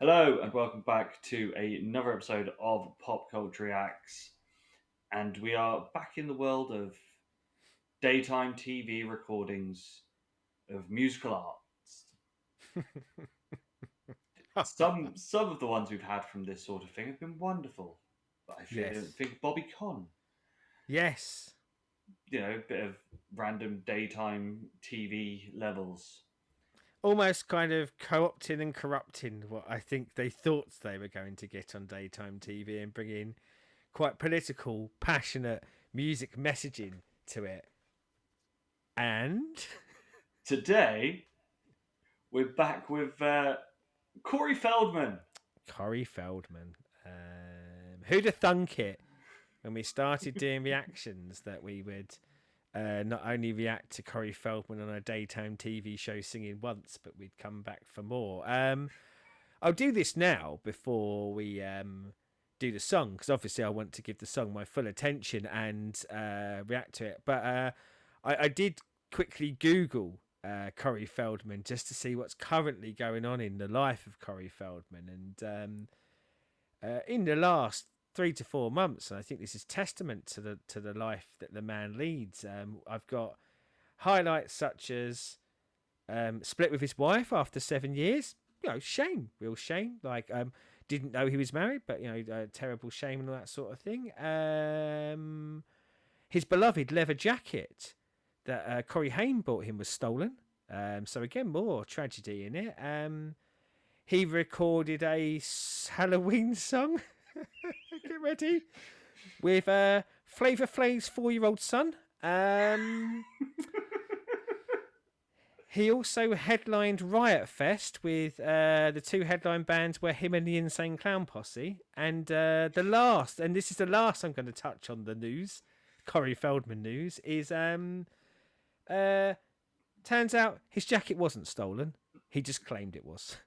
Hello and welcome back to another episode of Pop Culture Reacts. And we are back in the world of daytime TV recordings of musical arts. Some of the ones we've had from this sort of thing have been wonderful. But Yes. think Bobby Con, Yes. a bit of random daytime TV levels. Almost kind of co-opting and corrupting what I think they thought they were going to get on daytime TV and bring in quite political, passionate music messaging to it. And Today, we're back with Corey Feldman. Corey Feldman. Who'd have thunk it when we started doing reactions that we would not only react to Corey Feldman on a daytime TV show singing once, but we'd come back for more. I'll do this now before we do the song, because obviously I want to give the song my full attention and react to it. But I did quickly Google Corey Feldman just to see what's currently going on in the life of Corey Feldman. And in the last 3 to 4 months, and I think this is testament to the life that the man leads. I've got highlights such as split with his wife after 7 years. Shame, real shame. Didn't know he was married, but terrible shame and all that sort of thing. His beloved leather jacket that Corey Haim bought him was stolen. So again, more tragedy in it. He recorded a Halloween song. Get ready with Flavor Flav's 4-year-old son. He also headlined Riot Fest with the two headline bands were him and the Insane Clown Posse. And the last, and this is the last I'm going to touch on the news, Corey Feldman news, is turns out his jacket wasn't stolen. He just claimed it was.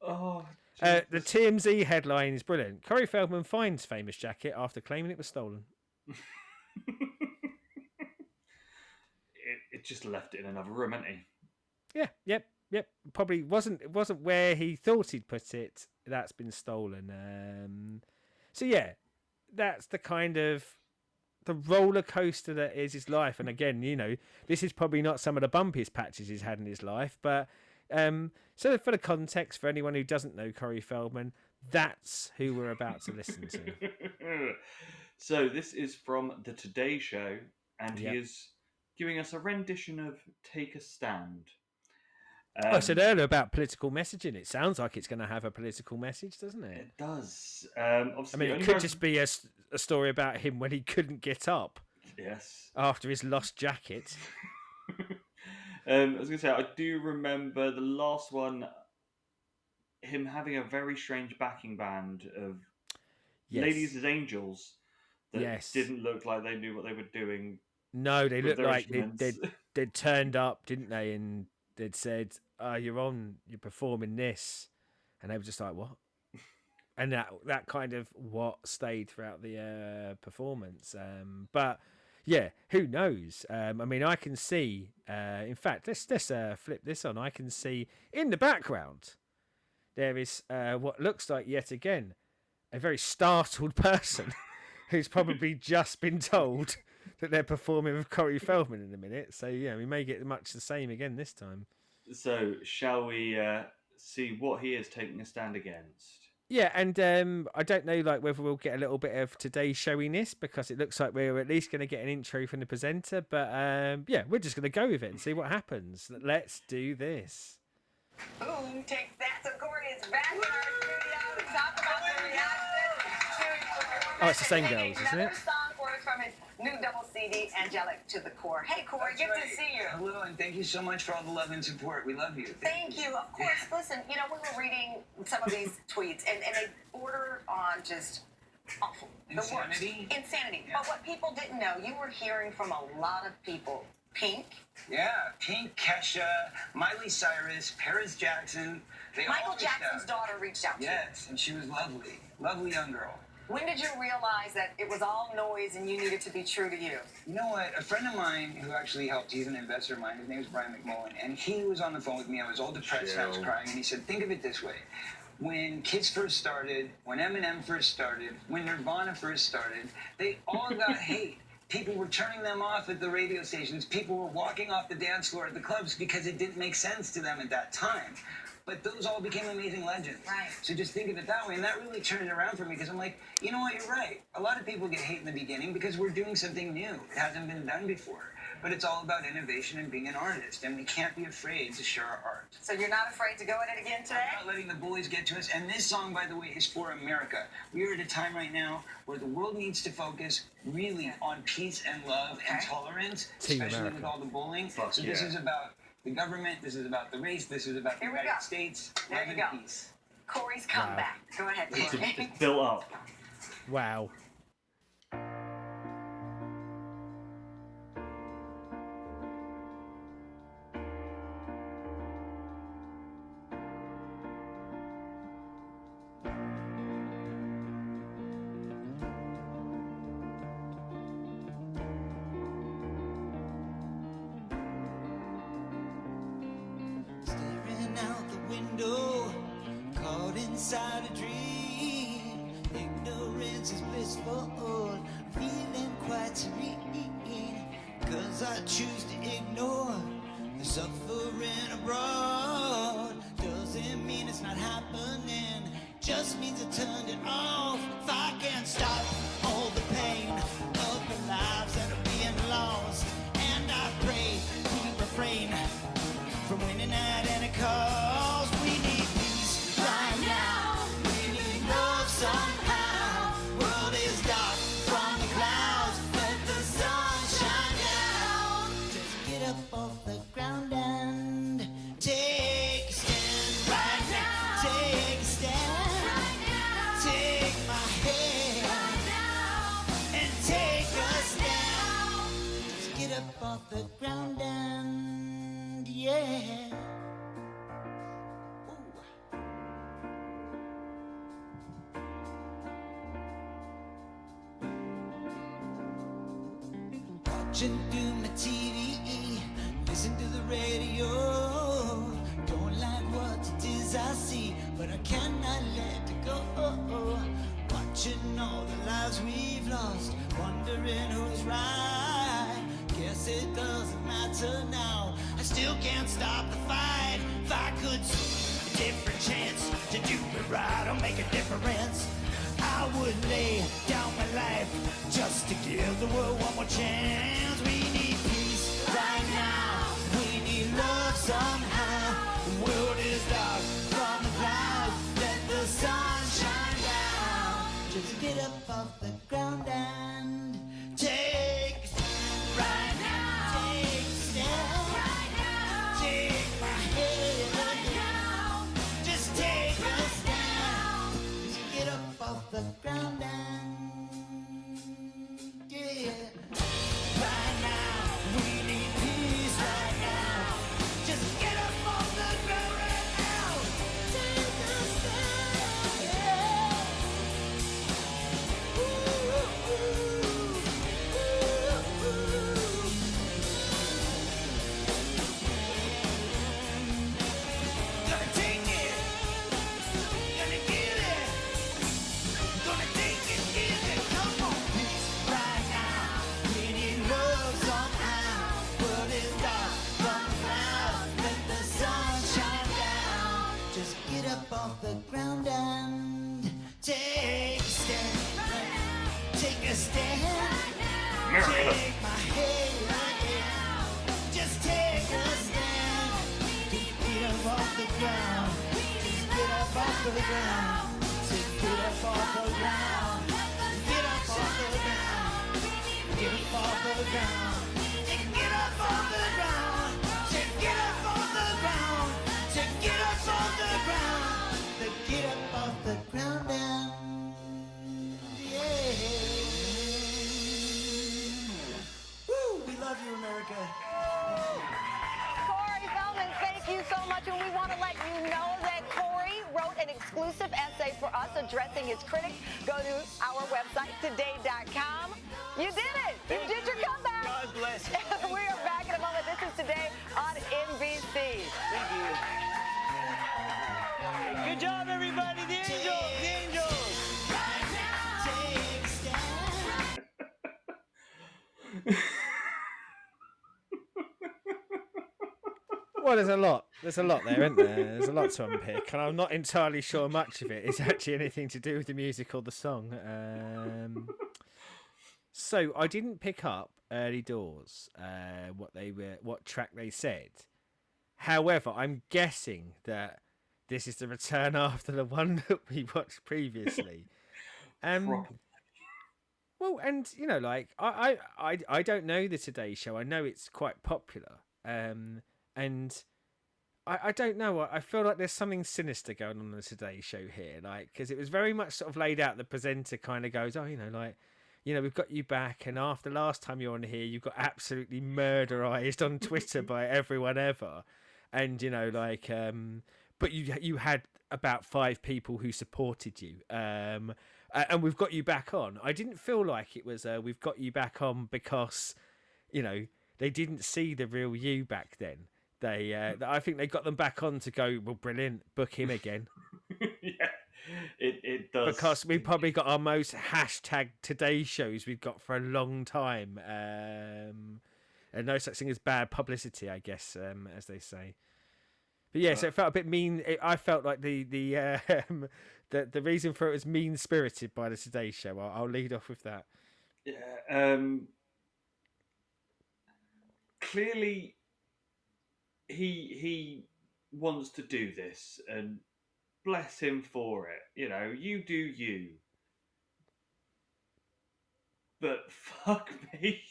Oh, The TMZ headline is brilliant. Corey Feldman finds famous jacket after claiming it was stolen. it just left it in another room, hasn't he? Yeah, yep. Probably it wasn't where he thought he'd put it. That's been stolen. So yeah, that's the kind of the roller coaster that is his life. And again, this is probably not some of the bumpiest patches he's had in his life, but so for the context, for anyone who doesn't know Corey Feldman, that's who we're about to listen to. So this is from the Today Show, and he Yep. is giving us a rendition of "Take a Stand." I said Um, earlier about political messaging. It sounds like it's going to have a political message, doesn't it? it does. I Obviously, mean, the it only could just be a story about him when he couldn't get up yes. after his lost jacket. I was going to say, I do remember the last one, him having a very strange backing band of ladies Yes. as angels that Yes. didn't look like they knew what they were doing No, they with looked their like instruments. they'd turned up, didn't they? And they'd said, you're performing this," and they were just like, "What?" And that kind of what stayed throughout the performance. But yeah, who knows? I mean, I can see. In fact, let's flip this on. I can see in the background there is what looks like yet again a very startled person who's probably just been told that they're performing with Corey Feldman in a minute. So yeah, we may get much the same again this time. So, shall we see what he is taking a stand against? Yeah, and I don't know whether we'll get a little bit of today's showiness because it looks like we're at least going to get an intro from the presenter. But yeah, we're just going to go with it and see what happens. Let's do this. Boom, take that. So Corey is back in our studio to talk about the reaction to his performance. Oh, it's the same and girls, isn't another it? song for us from his new double CD, Angelic to the Core. Hey, Corey, good to see you. Hello, and thank you so much for all the love and support. We love you. Thank you. Of course, listen, we were reading some of these tweets, and they border on just awful. Insanity? The worst. Insanity. Yeah. But what people didn't know, you were hearing from a lot of people. Pink. Yeah, Pink, Kesha, Miley Cyrus, Paris Jackson. They all Michael reached Jackson's out. daughter reached out to you. Yes, and she was lovely. Lovely young girl. When did you realize that it was all noise and you needed to be true to you? You know what? A friend of mine who actually helped, he's an investor of mine, his name is Brian McMullen, and he was on the phone with me. I was all depressed and I was crying, and he said, think of it this way. When Kiss first started, when Eminem first started, when Nirvana first started, they all got hate. People were turning them off at the radio stations. People were walking off the dance floor at the clubs because it didn't make sense to them at that time. But those all became amazing legends. Right. So just think of it that way. And that really turned it around for me because I'm like, you know what, you're right. A lot of people get hate in the beginning because we're doing something new. It hasn't been done before. But it's all about innovation and being an artist. And we can't be afraid to share our art. So you're not afraid to go at it again today? I'm not letting the bullies get to us. And this song, by the way, is for America. We are at a time right now where the world needs to focus really on peace and love and tolerance, Team especially America. with all the bullying. Fuck So this yeah. is about the government, this is about the race, this is about the Here we United go. States. There Love you and go. peace. Corey's comeback. Go ahead, Corey. It's built up. Wow. Staring out the window, caught inside a dream. Ignorance is blissful, feeling quite serene. Cause I choose to ignore the suffering abroad. Doesn't mean it's not happening, just means I turned it off. If I can't stop all the pain of the lives that are being lost, and I pray we refrain from winning at any cost. We need peace right now. We need love somehow. World is dark from the clouds. Let the sun shine down. Just get up off the ground and take a stand right now. Take a stand right now. Take my hand right now and take us down. Just get up off the ground and yeah. Watching through my TV, listen to the radio. Don't like what it is I see, but I cannot let it go. Watching all the lives we've lost, wondering who's right. Guess it doesn't matter now. I still can't stop the fight. If I could see a different chance to do it right or make a difference, I would lay down my life just to give the world one more chance. We need peace right now. We need love somehow. The world is dark from the clouds. Let the sun shine down. Just get up off the ground and take a stand right now. Take a stand right now. Take my hand right now. Just take a stand. Just get up off the ground and yeah. Right now, we need peace right now. Just get up off the ground right now. Take a stand. Yeah. Ooh, ooh, ooh, ooh. Gonna take it. Gonna get it. Gonna take it, get it. Come on. Peace right now. We need love somehow. World is dark from the clouds. Let the sun shine down. Just get up off the ground and take a stand. Take a stand. America. Take my hand right now. Just take a stand. Just get up off the ground. Just get up off the ground. Just get up off the ground. Get up off the ground. Get up off the ground. Just get up off the ground. Just get up off the ground. Just get up off the ground. Just get up off the ground and yeah. Woo! We love you, America. Corey Feldman, thank you so much. And we want to let you know that Corey wrote an exclusive essay for us, so addressing his critics. Go to our website, today.com. You did it. You did your comeback. God bless you. We are back in a moment. This is Today on NBC. Thank you. Good job, everybody. The Angels. The Angels. Right now, take a stand. Well, there's a lot. There's a lot there, isn't there? There's a lot to unpick, and I'm not entirely sure much of it is actually anything to do with the music or the song. So I didn't pick up early doors what track they said. However, I'm guessing that this is the return after the one that we watched previously. Well, and you know, like I don't know the Today Show. I know it's quite popular. And I don't know. I feel like there's something sinister going on in the Today Show here, like because it was very much sort of laid out. The presenter kind of goes, "Oh, we've got you back, and after last time you're on here, you got absolutely murderized on Twitter by everyone ever, and but you had about 5 people who supported you, and we've got you back on." I didn't feel like it was we've got you back on because, they didn't see the real you back then. I think they got them back on to go, well, brilliant, book him again. Yeah, it does. Because we probably got our most hashtag Today shows we've got for a long time. And no such thing as bad publicity, I guess, as they say. But yeah, so it felt a bit mean. I felt like the reason for it was mean-spirited by the Today Show. I'll lead off with that. Yeah. Clearly, he wants to do this, and bless him for it. You do you. But fuck me,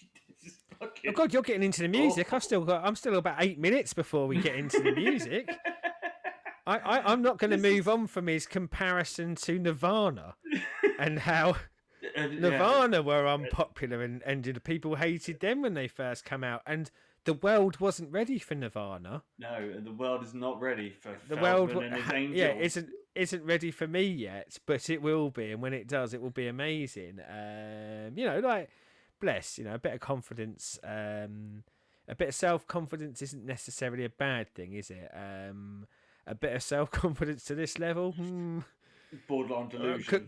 this is fucking. Oh God, you're getting into the music. awful. I'm still about 8 minutes before we get into the music. I'm not going to move on from his comparison to Nirvana and how Nirvana were unpopular and the people hated them when they first come out, and the world wasn't ready for Nirvana. No, the world is not ready for The Feldman world, and his angels. yeah, isn't ready for me yet, but it will be, and when it does, it will be amazing. Bless, a bit of confidence, a bit of self-confidence isn't necessarily a bad thing, is it? A bit of self-confidence to this level, Borderline delusion.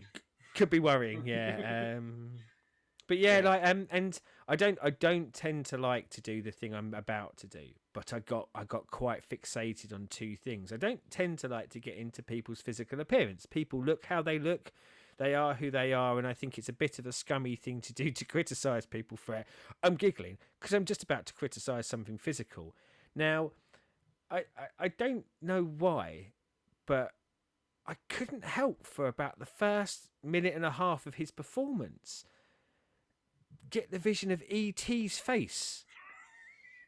could be worrying, yeah. But yeah, and I don't tend to like to do the thing I'm about to do, but I got quite fixated on 2 things. I don't tend to like to get into people's physical appearance. People look how they look, they are who they are, and I think it's a bit of a scummy thing to do to criticise people for it. I'm giggling because I'm just about to criticise something physical. Now, I don't know why, but I couldn't help for about the first minute and a half of his performance get the vision of E.T.'s face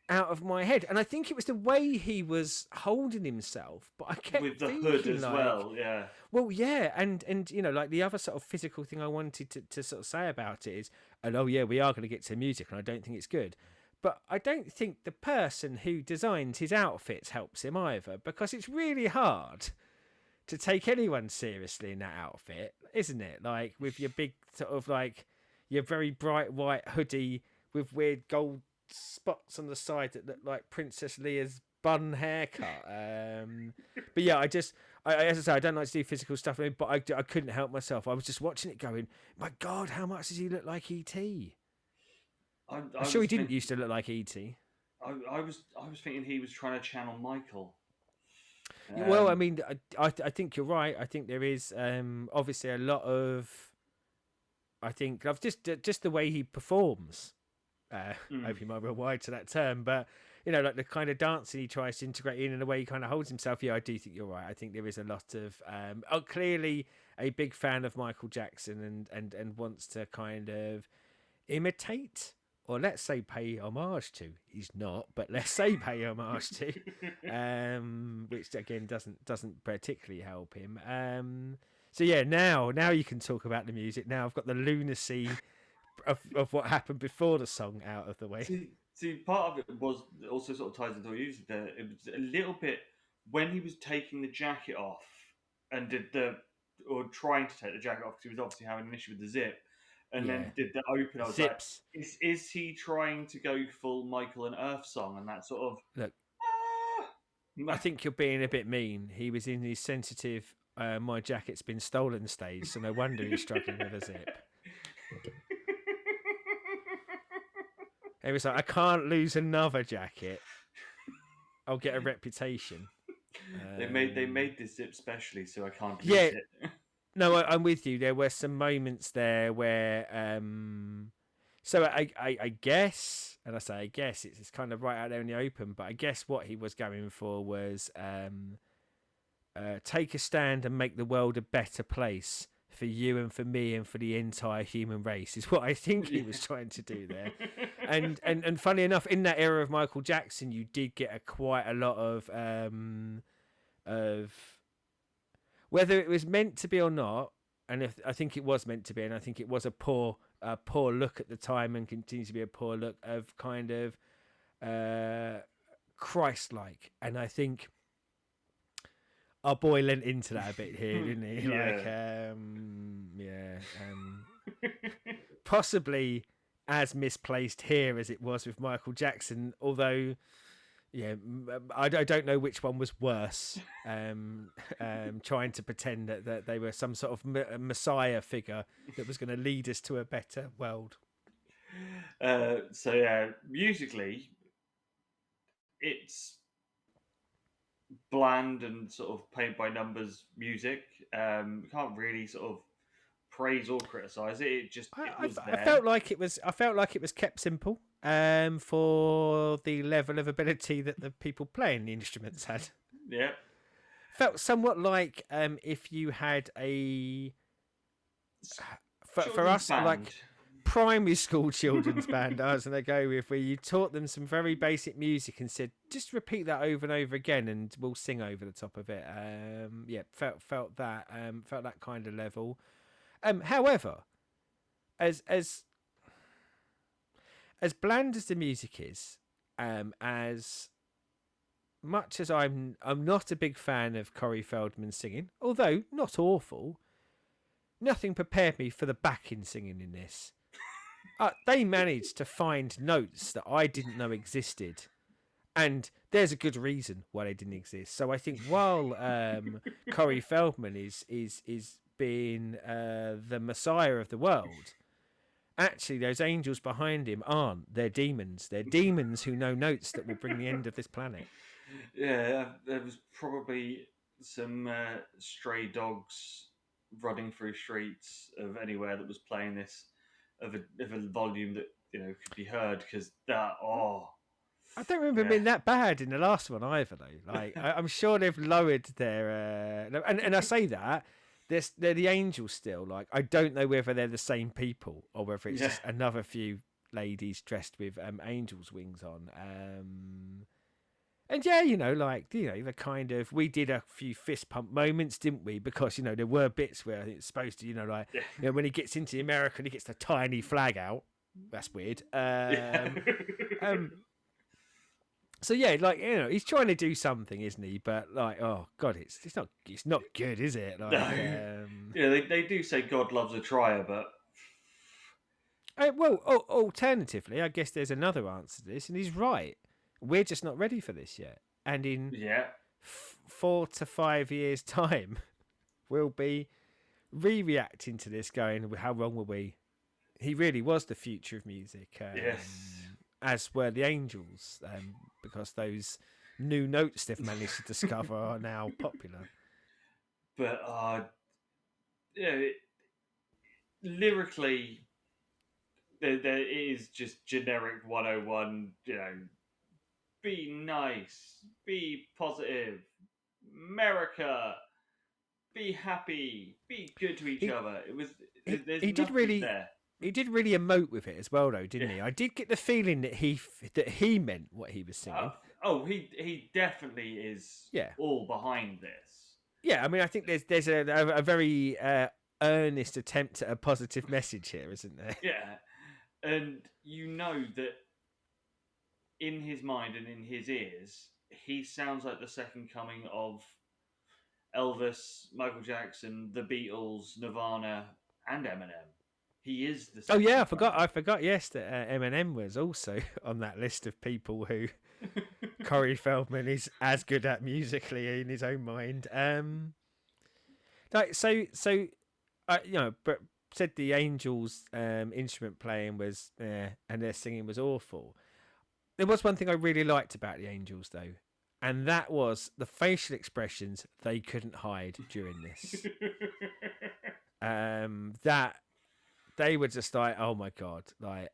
out of my head, and I think it was the way he was holding himself. But I kept with the thinking, hood as well, yeah. Well, yeah, and like the other sort of physical thing I wanted to sort of say about it is, and we are going to get to music, and I don't think it's good. But I don't think the person who designs his outfits helps him either, because it's really hard to take anyone seriously in that outfit, isn't it? Like with your big sort of like your very bright white hoodie with weird gold spots on the side that look like Princess Leia's bun haircut. But yeah, as I say, I don't like to do physical stuff, but I couldn't help myself. I was just watching it going, my God, how much does he look like E.T.? I'm sure he didn't used to look like E.T. I was thinking he was trying to channel Michael. Well, I mean, I think you're right. I think there is obviously a lot of. I think of just the way he performs. Hope you might be wide to that term, but like the kind of dancing he tries to integrate in and the way he kind of holds himself. Yeah, I do think you're right. I think there is a lot of clearly a big fan of Michael Jackson and wants to kind of imitate, or let's say pay homage to. He's not, but let's say pay homage to, which again doesn't particularly help him. So yeah, now you can talk about the music. Now I've got the lunacy of what happened before the song out of the way. See, part of it was also sort of ties into what you said there. It was a little bit when he was taking the jacket off and did the or trying to take the jacket off because he was obviously having an issue with the zip, and Yeah. then did the open. I was like, Zips. is he trying to go full Michael and Earth song and that sort of? Look, Ah, I think you're being a bit mean. He was in his sensitive, my jacket's been stolen stage, so no wonder he's struggling with a zip. He was like, I can't lose another jacket. I'll get a reputation. They made this zip specially, so I can't lose Yeah, it. no, I'm with you. There were some moments there where, so I guess, and I say I guess it's kind of right out there in the open, but I guess what he was going for was take a stand and make the world a better place for you and for me and for the entire human race is what I think he was trying to do there. And funny enough, in that era of Michael Jackson, you did get quite a lot of whether it was meant to be or not. And if I think it was meant to be, and I think it was a poor look at the time, and continues to be a poor look of kind of Christ-like. And I think our boy lent into that a bit here, didn't he? Yeah. Possibly as misplaced here as it was with Michael Jackson, although I don't know which one was worse. Trying to pretend that they were some sort of messiah figure that was going to lead us to a better world. So yeah, musically, it's bland and sort of paint by numbers music. Can't really sort of praise or criticize it. It was I there. felt like it was. I felt like it was kept simple. For the level of ability that the people playing the instruments had. Yeah. Felt somewhat like if you had a for Children's us band. like primary school children's band. I was going to go with where you taught them some very basic music and said just repeat that over and over again and we'll sing over the top of it. Felt that kind of level. However, as bland as the music is, as much as I'm not a big fan of Corey Feldman singing, although not awful, nothing prepared me for the backing singing in this. They managed to find notes that I didn't know existed, and there's a good reason why they didn't exist. So I think while Corey Feldman is being the messiah of the world, actually those angels behind him aren't. They're demons. They're demons who know notes that will bring the end of this planet. Yeah, there was probably some stray dogs running through streets of anywhere that was playing this of a volume that could be heard because I don't remember being that bad in the last one either, though. Like I'm sure they've lowered their and I say that they're the angels still. Like I don't know whether they're the same people or whether it's just another few ladies dressed with angels' wings on. And the kind of we did a few fist pump moments, didn't we? Because there were bits where I think it's supposed to, when he gets into the America and he gets the tiny flag out. That's weird. So yeah, he's trying to do something, isn't he? But oh god, it's not good, is it? They do say God loves a trier, but alternatively, I guess there's another answer to this, and he's right. We're just not ready for this yet, and in 4 to 5 years' time, we'll be re-reacting to this, going, "How wrong were we?" He really was the future of music. Yes. As were the angels, because those new notes they've managed to discover are now popular. But lyrically, there is just generic 101. Be nice, be positive, America, be happy, be good to each other. It was. There's he did nothing really. there. He did really emote with it as well, though, didn't he? I did get the feeling that he meant what he was singing. He definitely is. Yeah. All behind this. Yeah, I mean, I think there's a very earnest attempt at a positive message here, isn't there? Yeah, and that in his mind and in his ears, he sounds like the second coming of Elvis, Michael Jackson, the Beatles, Nirvana, and Eminem. He is the. Oh yeah, second I forgot. Yes, that Eminem was also on that list of people who Corey Feldman is as good at musically in his own mind. Like you know, but said the Angels' instrument playing was and their singing was awful. There was one thing I really liked about the Angels though, and that was the facial expressions they couldn't hide during this. That they were just like, oh my god, like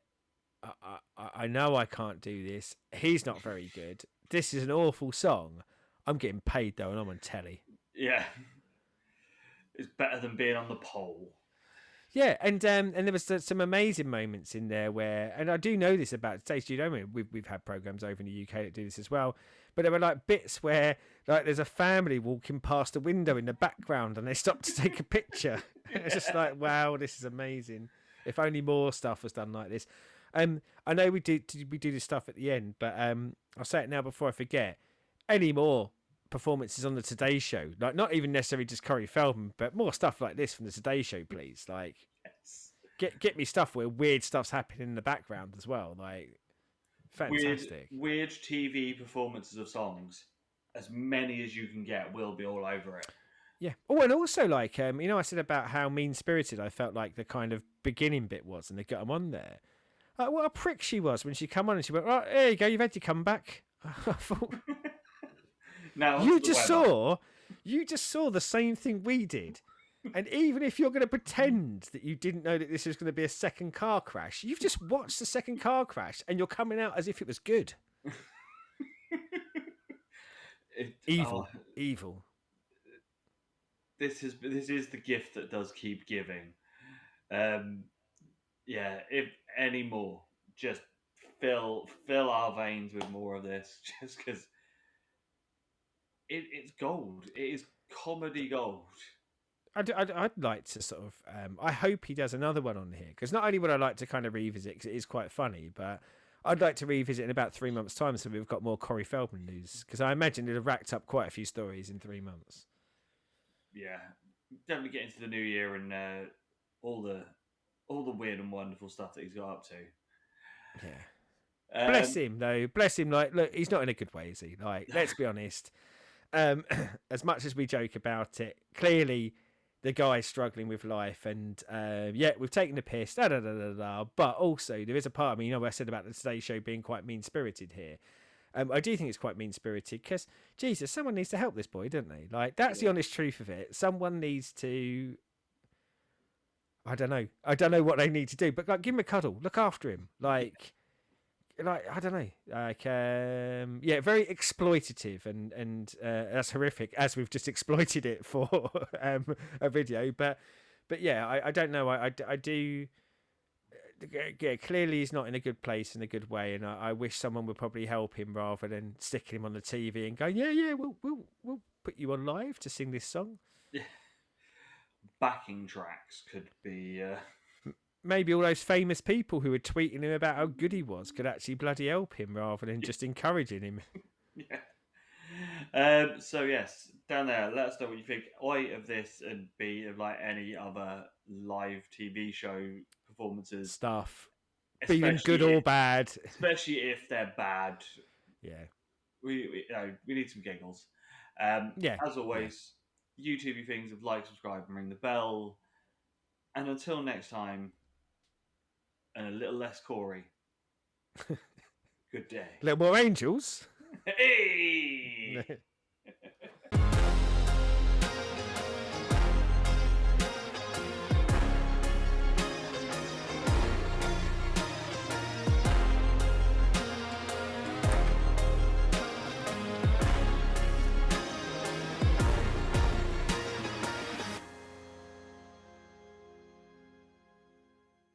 I know I can't do this. He's not very good. This is an awful song. I'm getting paid though, and I'm on telly. Yeah, it's better than being on the pole. Yeah, and there was some amazing moments in there where, and I do know this about Stage Studio. I mean, we've had programs over in the UK that do this as well, but there were like bits where like there's a family walking past a window in the background, and they stop to take a picture. It's just like, wow, this is amazing. If only more stuff was done like this. I know we do this stuff at the end, but I'll say it now before I forget. Any more performances on the Today Show, like not even necessarily just Corey Feldman, but more stuff like this from the Today Show, please. Like, Yes. get me stuff where weird stuff's happening in the background as well. Like, fantastic. Weird TV performances of songs. As many as you can get will be all over it. Yeah. Oh, and also like you know, I said about how mean spirited I felt like the kind of beginning bit was, and they got him on there. Like, what a prick she was when she come on and she went, "Right, there you go, you've had your comeback." I thought, Now you just saw the same thing we did. And even if you're going to pretend that you didn't know that this was going to be a second car crash, you've just watched the second car crash and you're coming out as if it was good. Evil. This is the gift that does keep giving. Yeah, if any more, just fill our veins with more of this, just because it's gold. It is comedy gold. I'd like to sort of. I hope he does another one on here, because not only would I like to kind of revisit, because it is quite funny, but I'd like to revisit in about 3 months' time, so we've got more Corey Feldman news, because I imagine it'd have racked up quite a few stories in 3 months. Yeah, definitely get into the new year and all the weird and wonderful stuff that he's got up to. Yeah. Bless him though. Bless him. Like, look, he's not in a good way, is he? Like, let's be honest. As much as we joke about it, clearly the guy's struggling with life, and yeah, we've taken the piss. But also, there is a part of me, you know, what I said about the Today Show being quite mean spirited here. I do think it's quite mean spirited because, Jesus, someone needs to help this boy, don't they? Like, that's the honest truth of it. Someone needs to. I don't know what they need to do, but like, give him a cuddle, look after him, like I don't know, like yeah, very exploitative, and that's horrific, as we've just exploited it for a video, but yeah, I don't know, I do. Yeah, clearly he's not in a good place in a good way, and I wish someone would probably help him rather than sticking him on the TV and going, yeah, we'll put you on live to sing this song. Yeah. Backing tracks could be. Maybe all those famous people who were tweeting him about how good he was could actually bloody help him rather than just encouraging him. Yeah. So yes, down there, let us know what you think. A, of this, and B, of like any other live TV show performances. Stuff. Being good or bad. Especially if they're bad. Yeah. We need some giggles. Yeah. As always, YouTube things of like, subscribe, and ring the bell. And until next time, and a little less Corey. Good day. A little more angels. Hey!